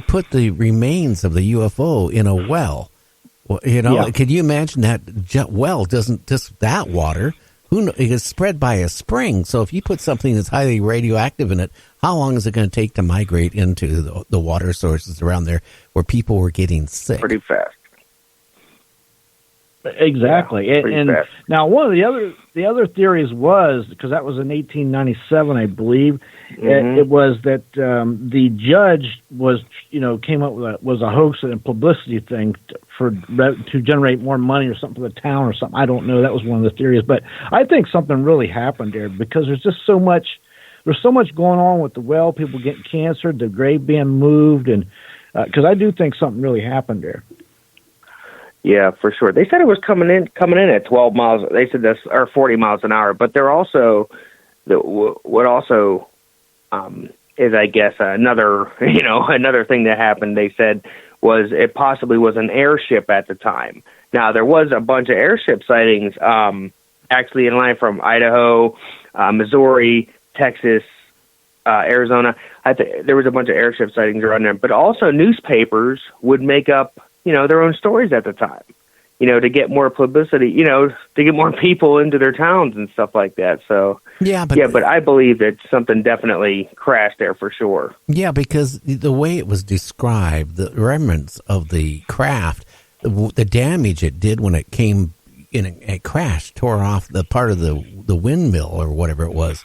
put the remains of the UFO in a well. Well, Could you imagine that well doesn't just that water? It is spread by a spring. So if you put something that's highly radioactive in it, how long is it going to take to migrate into the water sources around there where people were getting sick? Pretty fast. Exactly. Yeah, and fast. Now, one of the other theories was, because that was in 1897, I believe, it was that the judge came up with a hoax and a publicity thing to generate more money or something for the town or something. I don't know. That was one of the theories, but I think something really happened there because there's just so much. There's so much going on with the well, people getting cancer, the grave being moved, and because I do think something really happened there. Yeah, for sure. They said it was coming in at 12 miles. They said this or 40 miles an hour. But they're also what also is, I guess, another thing that happened. They said was it possibly was an airship at the time. Now there was a bunch of airship sightings, actually in line from Idaho, Missouri, Texas, Arizona. There was a bunch of airship sightings around there. But also newspapers would make up their own stories at the time, to get more publicity, to get more people into their towns and stuff like that. So, but I believe that something definitely crashed there for sure. Yeah, because the way it was described, the remnants of the craft, the damage it did when it came in, it crashed, tore off the part of the windmill or whatever it was.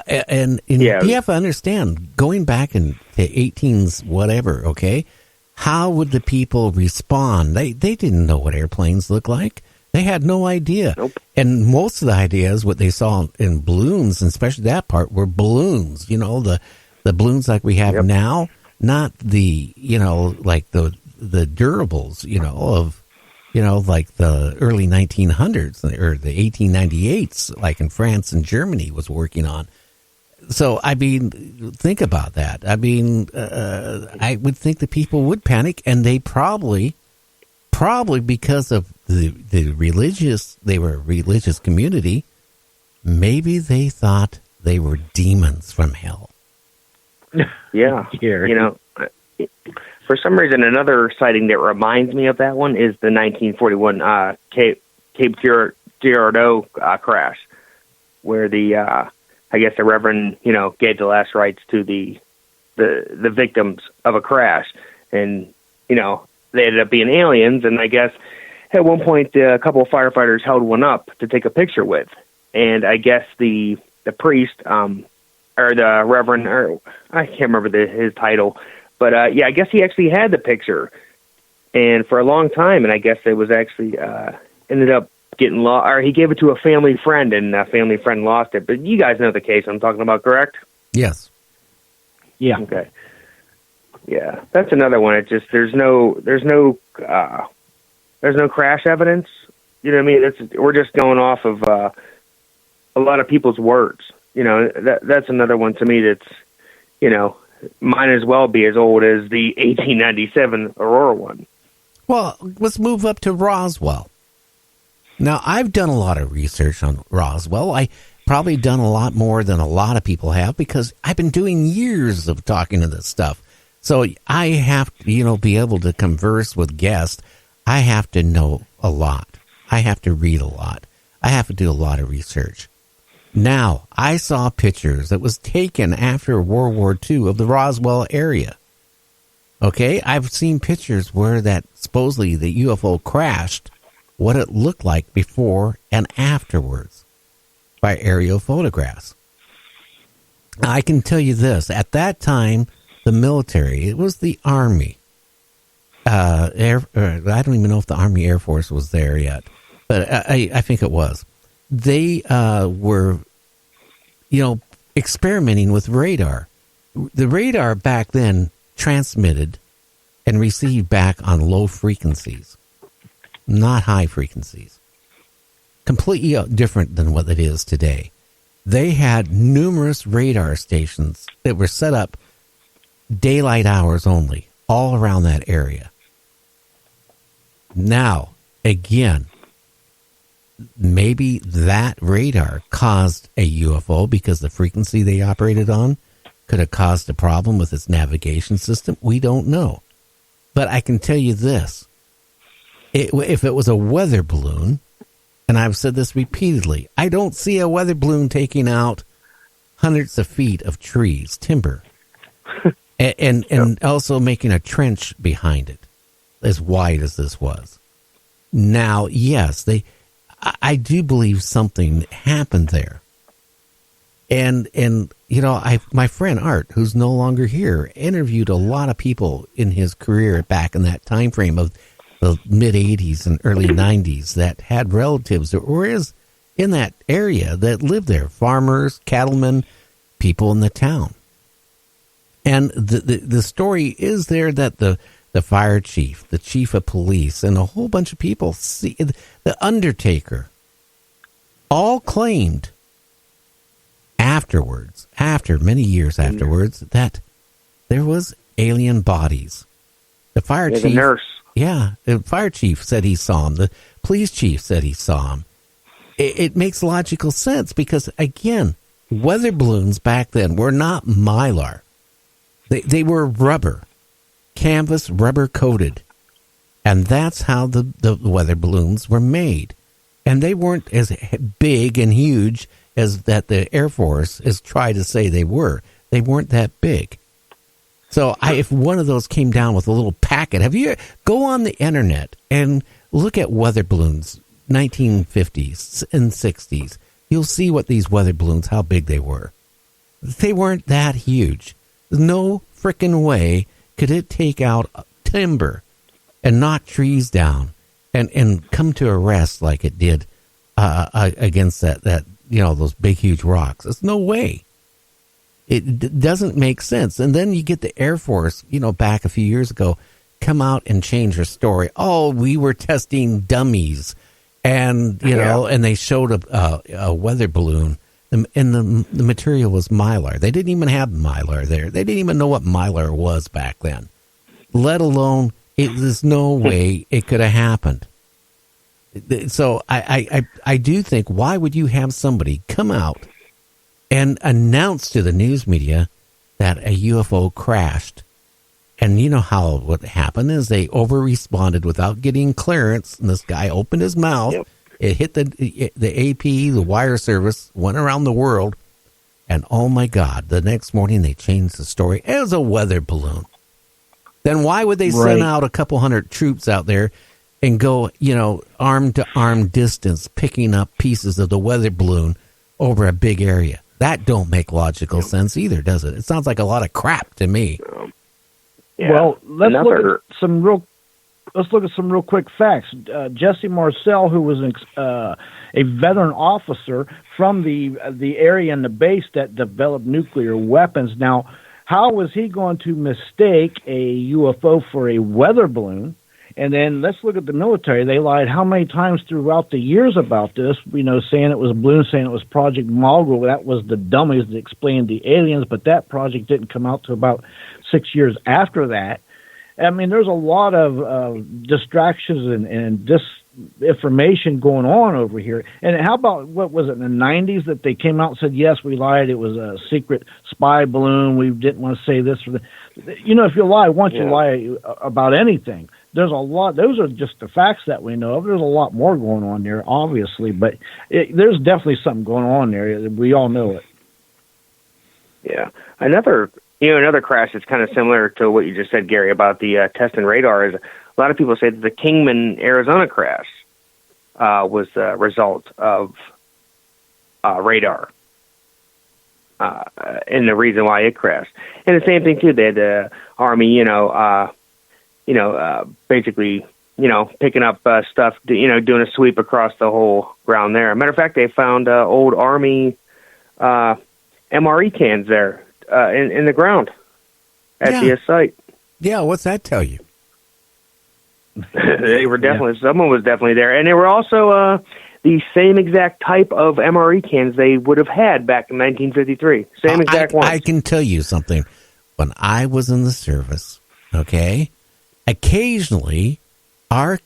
And you have to understand, going back in the 18s, whatever, okay, how would the people respond? They didn't know what airplanes look like. They had no idea. Nope. And most of the ideas, what they saw in balloons, and especially that part, were balloons. The balloons like we have now, not the, like the durables, like the early 1900s or the 1898s, like in France and Germany was working on. So, I mean, think about that. I mean, I would think that people would panic, and they probably because of they were a religious community, maybe they thought they were demons from hell. Yeah. For some reason, another sighting that reminds me of that one is the 1941 Cape Girardeau crash, where I guess the Reverend, gave the last rites to the victims of a crash, and they ended up being aliens. And I guess at one point a couple of firefighters held one up to take a picture with, and I guess the priest or the Reverend, or I can't remember his title, but I guess he actually had the picture, and for a long time, and I guess it was actually ended up getting lost, or he gave it to a family friend, and a family friend lost it. But you guys know the case I'm talking about, correct? Yes. Yeah. Okay. Yeah, that's another one. It just there's no crash evidence. You know what I mean? We're just going off of a lot of people's words. That's another one to me that's might as well be as old as the 1897 Aurora one. Well, let's move up to Roswell. Now, I've done a lot of research on Roswell. I probably done a lot more than a lot of people have because I've been doing years of talking to this stuff. So I have to, be able to converse with guests. I have to know a lot. I have to read a lot. I have to do a lot of research. Now, I saw pictures that was taken after World War II of the Roswell area. Okay, I've seen pictures where that supposedly the UFO crashed, what it looked like before and afterwards by aerial photographs. I can tell you this, at that time, the military, it was the Army, I don't even know if the Army Air Force was there yet, but I think it was. They were, experimenting with radar. The radar back then transmitted and received back on low frequencies, not high frequencies. Completely different than what it is today. They had numerous radar stations that were set up daylight hours only, all around that area. Now, again, maybe that radar caused a UFO because the frequency they operated on could have caused a problem with its navigation system. We don't know. But I can tell you this. If it was a weather balloon, and I've said this repeatedly, I don't see a weather balloon taking out hundreds of feet of trees, timber, and also making a trench behind it as wide as this was. Now, yes, I do believe something happened there. And you know, my friend Art, who's no longer here, interviewed a lot of people in his career back in that time frame of the mid 80s and early 90s that had relatives that were in that area that lived there, farmers, cattlemen, people in the town. And the story is there that the fire chief, the chief of police, and a whole bunch of people, the undertaker, all claimed afterwards, after many years afterwards, that there was alien bodies. The fire chief, the nurse. Yeah, the fire chief said he saw him. The police chief said he saw him. It makes logical sense because, again, weather balloons back then were not Mylar. They were rubber, canvas, rubber coated. And that's how the weather balloons were made. And they weren't as big and huge as that the Air Force has tried to say they were. They weren't that big. So if one of those came down with a little packet, go on the internet and look at weather balloons, 1950s and 60s. You'll see what these weather balloons, how big they were. They weren't that huge. No frickin' way could it take out timber and knock trees down and come to a rest like it did against that those big, huge rocks. There's no way. It doesn't make sense. And then you get the Air Force, back a few years ago, come out and change their story. Oh, we were testing dummies. And, and they showed a weather balloon, and the material was Mylar. They didn't even have Mylar there. They didn't even know what Mylar was back then, let alone there's no way it could have happened. So I do think, why would you have somebody come out and announce to the news media that a UFO crashed? And you know how what happened is they over-responded without getting clearance, and this guy opened his mouth. Yep. It hit the AP, the wire service, went around the world, and oh my God, the next morning they changed the story. It was a weather balloon. Then why would they send out a couple hundred troops out there and go, arm-to-arm distance, picking up pieces of the weather balloon over a big area? That don't make logical sense either, does it? It sounds like a lot of crap to me. Yeah. Well, let's look at some real quick facts. Jesse Marcel, who was a veteran officer from the area and the base that developed nuclear weapons. Now, how was he going to mistake a UFO for a weather balloon? And then let's look at the military. They lied how many times throughout the years about this, saying it was a balloon, saying it was Project Mogul. That was the dummies that explained the aliens, but that project didn't come out to about 6 years after that. I mean, there's a lot of distractions and disinformation going on over here. And how about, what was it, in the 90s that they came out and said, yes, we lied, it was a secret spy balloon, we didn't want to say this. If you lie once, you lie about anything. There's a lot, those are just the facts that we know of. There's a lot more going on there, obviously, but there's definitely something going on there. We all know it. Yeah. Another crash that's kind of similar to what you just said, Gary, about the testing radar is a lot of people say that the Kingman, Arizona crash was the result of radar and the reason why it crashed. And the same thing, too, they had the Army, basically, picking up stuff, doing a sweep across the whole ground there. Matter of fact, they found old Army MRE cans there in the ground at the site. Yeah, what's that tell you? They were definitely, someone was definitely there. And they were also the same exact type of MRE cans they would have had back in 1953. Same exact ones. I can tell you something. When I was in the service, occasionally our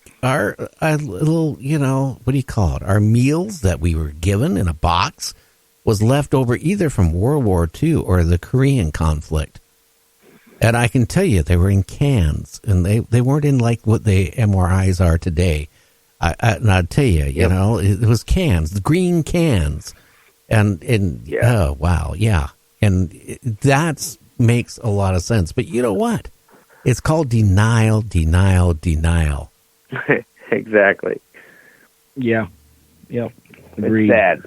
little, what do you call it? Our meals that we were given in a box was left over either from World War II or the Korean conflict. And I can tell you, they were in cans, and they weren't in like what the MRIs are today. And I'll tell you, you know, it was cans, the green cans. And oh, wow, yeah. And that makes a lot of sense. But you know what? It's called denial. Exactly. Yeah. Yep. Agreed. It's sad.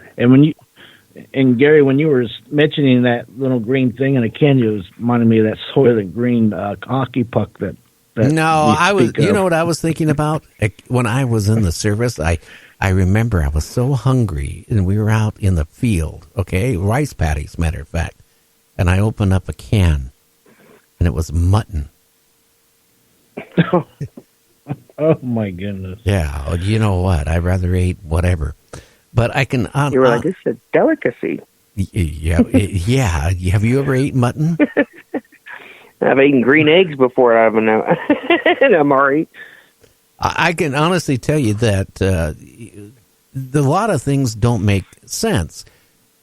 And Gary, when you were mentioning that little green thing in a can, it was reminding me of that Soylent Green hockey puck that no, I was. You know what I was thinking about when I was in the service. I remember I was so hungry, and we were out in the field. Okay, rice paddies, matter of fact, and I opened up a can, and it was mutton. Oh my goodness! Yeah, you know what? I'd rather eat whatever, but I can. You were like, "This is a delicacy." Yeah, yeah. Have you ever eaten mutton? I've eaten green eggs before. I'm all right. I can honestly tell you that a lot of things don't make sense.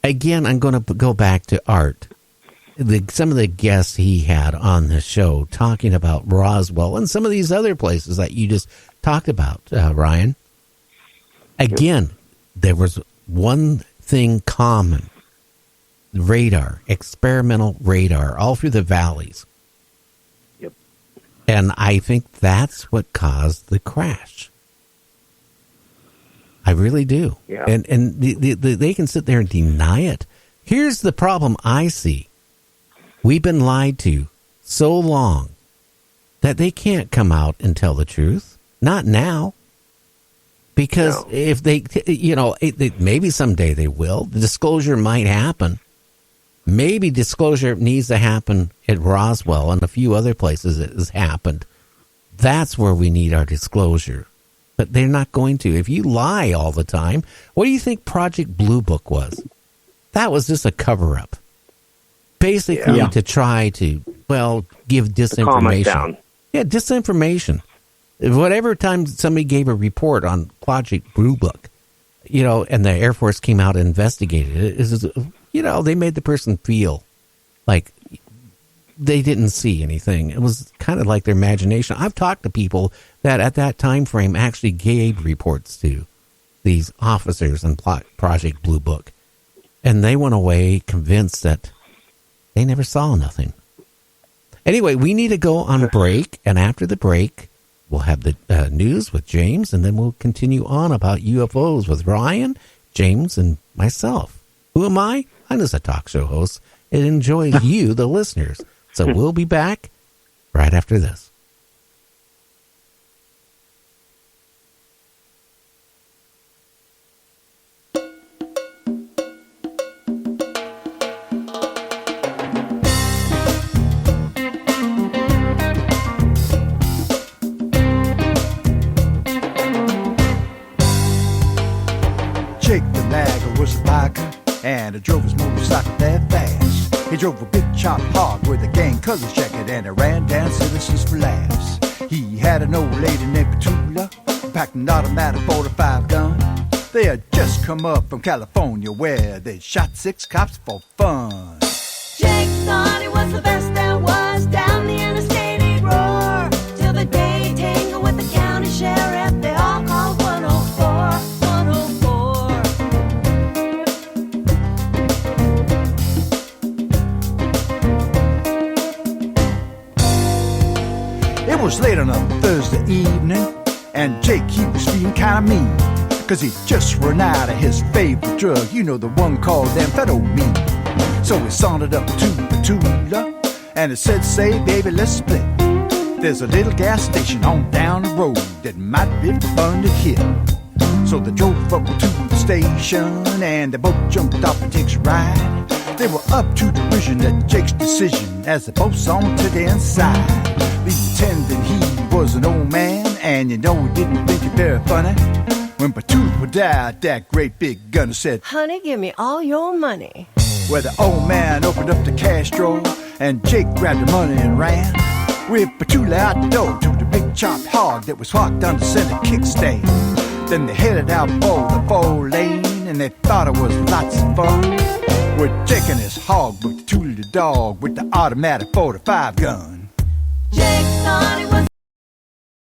Again, I'm going to go back to Art. Some of the guests he had on the show talking about Roswell and some of these other places that you just talked about, Ryan. Again, there was one thing common. Radar, experimental radar, all through the valleys. And I think that's what caused the crash. I really do. Yeah. And they can sit there and deny it. Here's the problem I see. We've been lied to so long that they can't come out and tell the truth. Not now. Because if they, you know, maybe someday they will. The disclosure might happen. Maybe disclosure needs to happen at Roswell and a few other places it has happened. That's where we need our disclosure. But they're not going to. If you lie all the time, what do you think Project Blue Book was? That was just a cover-up. Basically to try to, give disinformation. Calm us down. Yeah, disinformation. Whatever time somebody gave a report on Project Blue Book, you know, and the Air Force came out and investigated it, you know, they made the person feel like they didn't see anything. It was kind of like their imagination. I've talked to people that at that time frame actually gave reports to these officers in Project Blue Book. And they went away convinced that they never saw nothing. Anyway, we need to go on a break. And after the break, we'll have the news with James. And then we'll continue on about UFOs with Ryan, James, and myself. Who am I? I'm just a talk show host. It enjoys you, the listeners. So we'll be back right after this. Jake the Nagger was a biker, and he drove his motorcycle that fast. He drove a big chop hog with a gang cousin's jacket, and he ran down citizens for laughs. He had an old lady named Petula, packed an automatic 45 gun. They had just come up from California, where they shot 6 cops for fun. Jake thought he was the best there was. Down the interstate he'd roar, till the day he tangled with the county sheriff. They all called 104, 104. It was late on a Thursday evening, and Jake, he was feeling kinda mean, 'cause he'd just run out of his favorite drug, you know, the one called amphetamine. So he sauntered up to Petula, and he said, say, baby, let's split. There's a little gas station on down the road that might be fun to hit. So they drove up to the station, and they both jumped off and takes a ride. They were up to derision at Jake's decision as they both sauntered to the inside. The attendant, he was an old man, and you know he didn't think it very funny. When Petula pulled out that great big gun and said, Honey, give me all your money. well, the old man opened up the cash drawer, and Jake grabbed the money and ran with Petula out the door to the big chopped hog that was parked on the center kickstand. Then they headed out for the 4-lane, and they thought it was lots of fun. with Jake and his hog, with Tootie the dog, with the automatic 45 gun. Jake thought it was